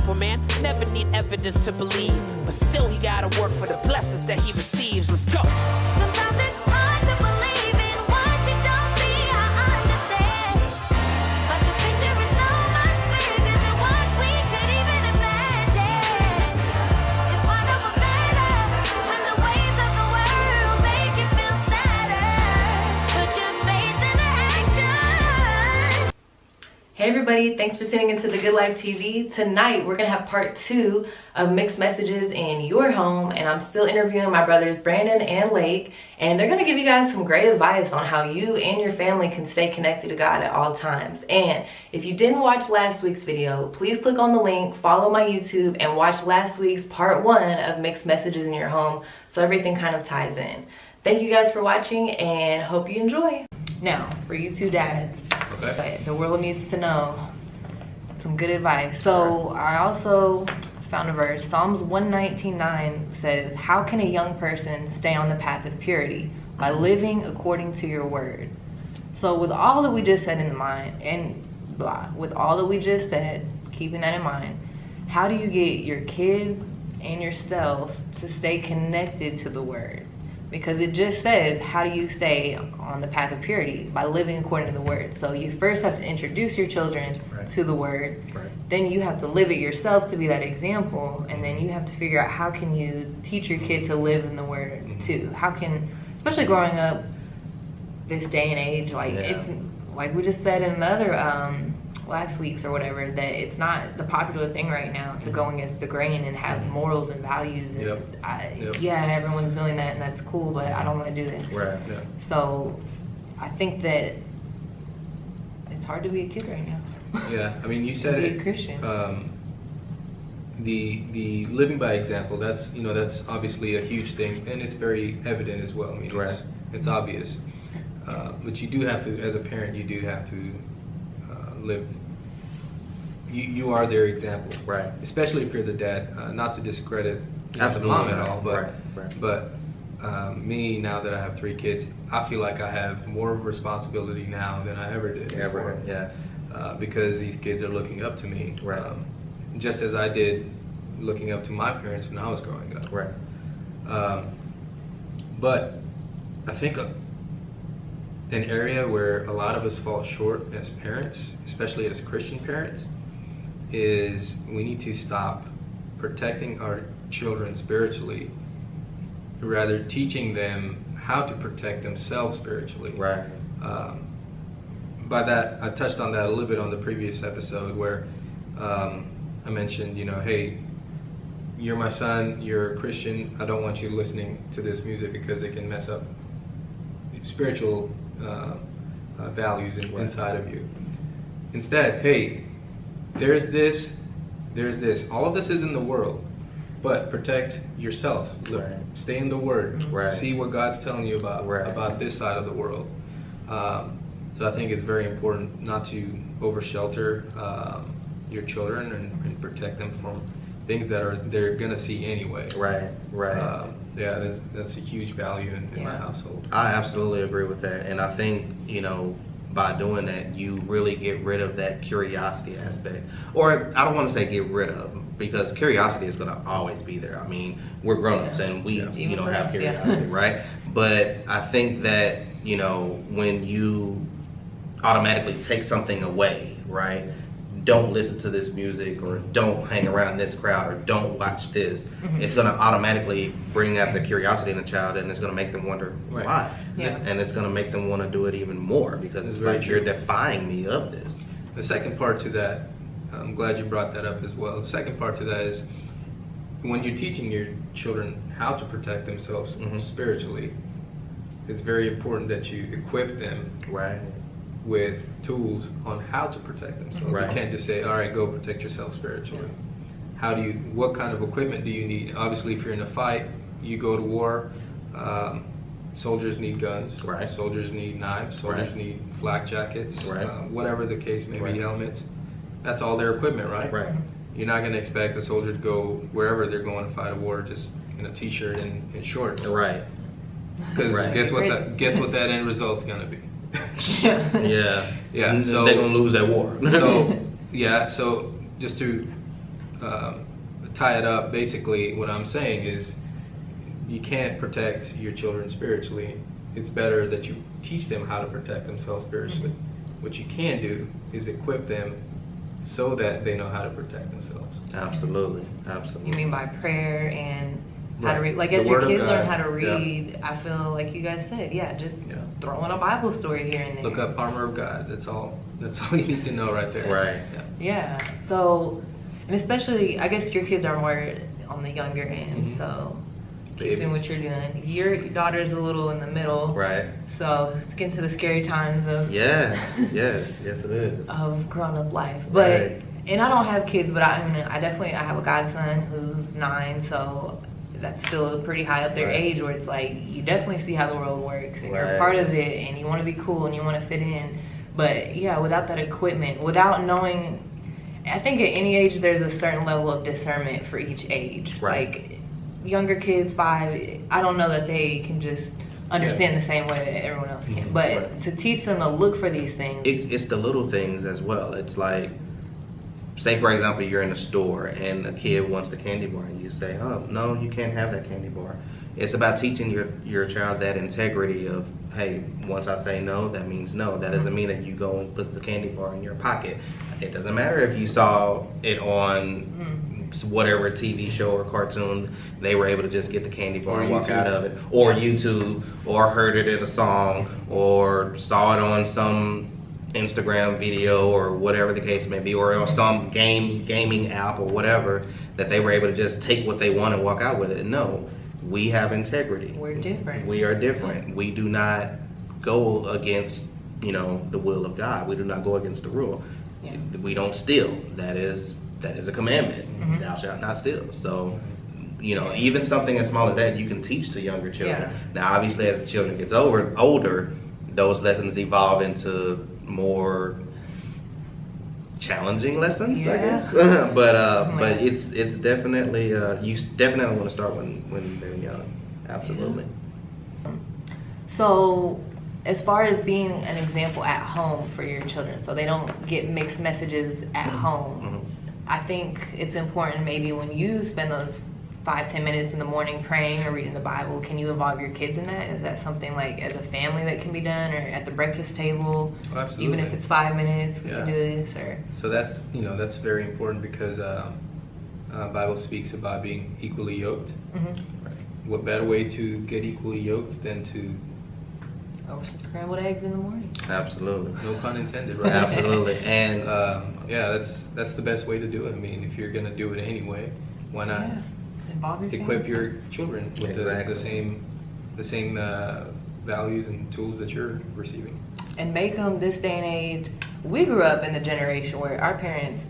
evil man never need evidence to believe, but still he gotta work for the blessings that he receives. Let's go. Sometimes it's hard to believe in what you don't see. I understand, but the picture is so much bigger than what we could even imagine. It's one of a matter when the waves of the world make you feel sadder. Put your faith into action. Hey everybody, thanks for tuning into The Good Life TV. Tonight we're gonna have part 2 of Mixed Messages in Your Home, and I'm still interviewing my brothers Brandon and Laique, and they're gonna give you guys some great advice on how you and your family can stay connected to God at all times. And if you didn't watch last week's video, please click on the link, follow my YouTube, and watch last week's part 1 of Mixed Messages in Your Home, so everything kind of ties in. Thank you guys for watching and hope you enjoy. Now, for you two dads, okay, the world needs to know some good advice. So I also found a verse. Psalms 119:9 says, "How can a young person stay on the path of purity? By living according to your word." So with all that we just said in mind, with all that we just said, keeping that in mind, how do you get your kids and yourself to stay connected to the word? Because it just says, how do you stay on the path of purity? By living according to the word. So you first have to introduce your children to the word. Then you have to live it yourself to be that example. And then you have to figure out how can you teach your kid to live in the word too. How can, especially growing up this day and age, like it's like we just said in another last week's or whatever, that it's not the popular thing right now to go against the grain and have morals and values. And yeah, everyone's doing that and that's cool, but I don't want to do this. So I think that it's hard to be a kid right now. Yeah, I mean, you said be it. A Christian. The living by example. That's that's obviously a huge thing, and it's very evident as well. I mean, it's obvious. But you do have to, as a parent, you do have to live. You are their example, especially if you're the dad. Not to discredit the mom at all, but me, now that I have 3 kids, I feel like I have more responsibility now than I ever did before. Because these kids are looking up to me, just as I did looking up to my parents when I was growing up. But I think an area where a lot of us fall short as parents, especially as Christian parents, is we need to stop protecting our children spiritually, rather teaching them how to protect themselves spiritually. By that, I touched on that a little bit on the previous episode where I mentioned, hey, you're my son, you're a Christian, I don't want you listening to this music because it can mess up spiritual values inside of you. Instead, hey, there's this, all of this is in the world, but protect yourself. Stay in the word. See what God's telling you about this side of the world. So I think it's very important not to over shelter your children and protect them from things that they're gonna see anyway. Yeah, that's a huge value in my household. I absolutely agree with that, and I think by doing that, you really get rid of that curiosity aspect. Or I don't want to say get rid of, because curiosity is going to always be there. I mean, we're grown-ups and we have curiosity, right? But I think that when you automatically take something away, right? Don't listen to this music, or don't hang around this crowd, or don't watch this. It's going to automatically bring out the curiosity in the child, and it's going to make them wonder why. And it's going to make them want to do it even more, because it's like, you're defying me of this. The second part to that, I'm glad you brought that up as well. The second part to that is when you're teaching your children how to protect themselves spiritually, it's very important that you equip them with tools on how to protect themselves. You can't just say, all right, go protect yourself spiritually. What kind of equipment do you need? Obviously, if you're in a fight, you go to war, soldiers need guns, soldiers need knives, soldiers need flak jackets, whatever the case may be, helmets. That's all their equipment, right? You're not gonna expect a soldier to go wherever they're going to fight a war just in a t-shirt and shorts. Because guess what that end result's gonna be? Yeah. So they're gonna lose that war. So just to tie it up, basically what I'm saying is you can't protect your children spiritually. It's better that you teach them how to protect themselves spiritually. What you can do is equip them so that they know how to protect themselves. Absolutely, absolutely. You mean by prayer and how to Right. read? Like The as your Word of kids learn God. how to Yeah. read, I feel like you guys said, just throw in a Bible story here and there. Look up armor of God. That's all you need to know right there. Right. Yeah. So, and especially, I guess your kids are more on the younger end, so keep doing what you're doing. Your daughter's a little in the middle, Right. so it's getting to the scary times of Yes, yes it is. of grown up life. But Right. and I don't have kids, but I have a godson who's 9, so that's still pretty high up their Right. age where it's like you definitely see how the world works and you're Right. part of it and you want to be cool and you want to fit in. But yeah, without that equipment, without knowing, I think at any age there's a certain level of discernment for each age. Right. Like younger kids, 5, I don't know that they can just understand the same way that everyone else can. But Right. to teach them to look for these things. It's the little things as well. It's like, say for example, you're in a store and a kid wants the candy bar and you say, oh, no, you can't have that candy bar. It's about teaching your child that integrity of, hey, once I say no, that means no. That doesn't mean that you go and put the candy bar in your pocket. It doesn't matter if you saw it on whatever TV show or cartoon, they were able to just get the candy bar Or and walk YouTube. out of it. Or YouTube, or heard it in a song, or saw it on some Instagram video or whatever the case may be, or on some gaming app or whatever, that they were able to just take what they want and walk out with it. No, we have integrity. We're different. We are different. We do not go against, the will of God. We do not go against the rule. Yeah. We don't steal. That is a commandment. Mhm. Thou shalt not steal. So, even something as small as that, you can teach to younger children. Yeah. Now, obviously, as the children gets older, those lessons evolve into more challenging lessons, I Yeah. guess. but it's definitely you definitely want to start when they're young. Absolutely. So, as far as being an example at home for your children, so they don't get mixed messages at home, I think it's important maybe when you spend those 5-10 minutes in the morning praying or reading the Bible, can you involve your kids in that? Is that something like as a family that can be done, or at the breakfast table? Oh, absolutely. Even if it's 5 minutes, we can do this, or So that's very important because Bible speaks about being equally yoked. What better way to get equally yoked than to, over some scrambled eggs in the morning. Absolutely. no pun intended, right? Absolutely. And that's the best way to do it. I mean, if you're gonna do it anyway, why not Yeah. Involve your equip family. your children with Exactly. the same values and tools that you're receiving? And make them this day and age. We grew up in the generation where our parents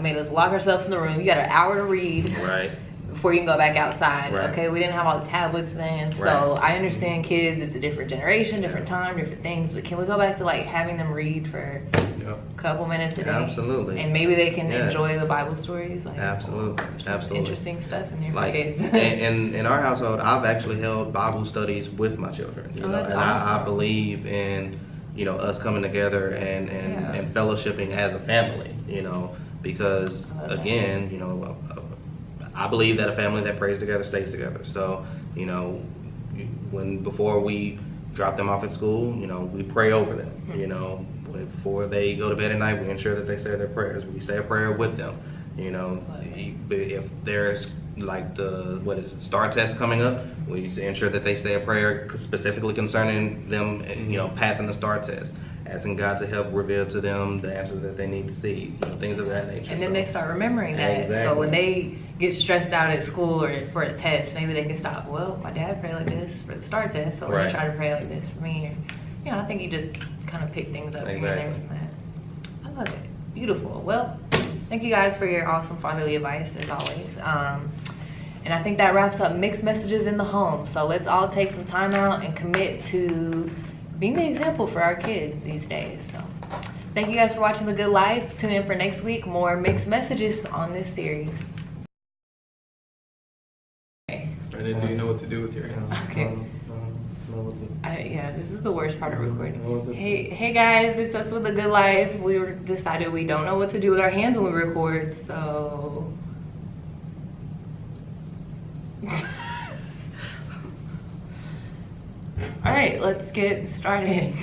made us lock ourselves in the room. You got an hour to read right. before you can go back outside. Right. Okay, we didn't have all the tablets then, so Right. I understand kids. It's a different generation, different time, different things. But can we go back to like having them read for Yeah. a couple minutes a day? Absolutely. And maybe they can Yes. enjoy the Bible stories. Like, Absolutely. there's some Absolutely. interesting stuff in there for Like kids. in our household, I've actually held Bible studies with my children. Oh, that's and I awesome. believe in us coming together and Yeah. fellowshipping as a family. Because I love that. again, I believe that a family that prays together stays together. So before we drop them off at school, we pray over them. Before they go to bed at night, we ensure that they say their prayers. We say a prayer with them. If there's like STAR test coming up, we ensure that they say a prayer specifically concerning them, passing the STAR test, asking God to help reveal to them the answers that they need to see, things of that nature. And then So- they start remembering that. Exactly. So when they get stressed out at school or for a test, maybe they can stop. Well, my dad prayed like this for the STAR test, so let Right. me try to pray like this for me. Or, I think you just kind of pick things up here and there Exactly. from that. I love it. Beautiful. Well, thank you guys for your awesome fatherly advice as always. And I think that wraps up mixed messages in the home. So let's all take some time out and commit to being the example for our kids these days. So thank you guys for watching The Good Life. Tune in for next week, more mixed messages on this series. Okay. And then do you know what to do with your hands? Okay. Yeah, this is the worst part of recording. Hey guys, it's us with The Good Life. Decided we don't know what to do with our hands when we record, so All right, let's get started.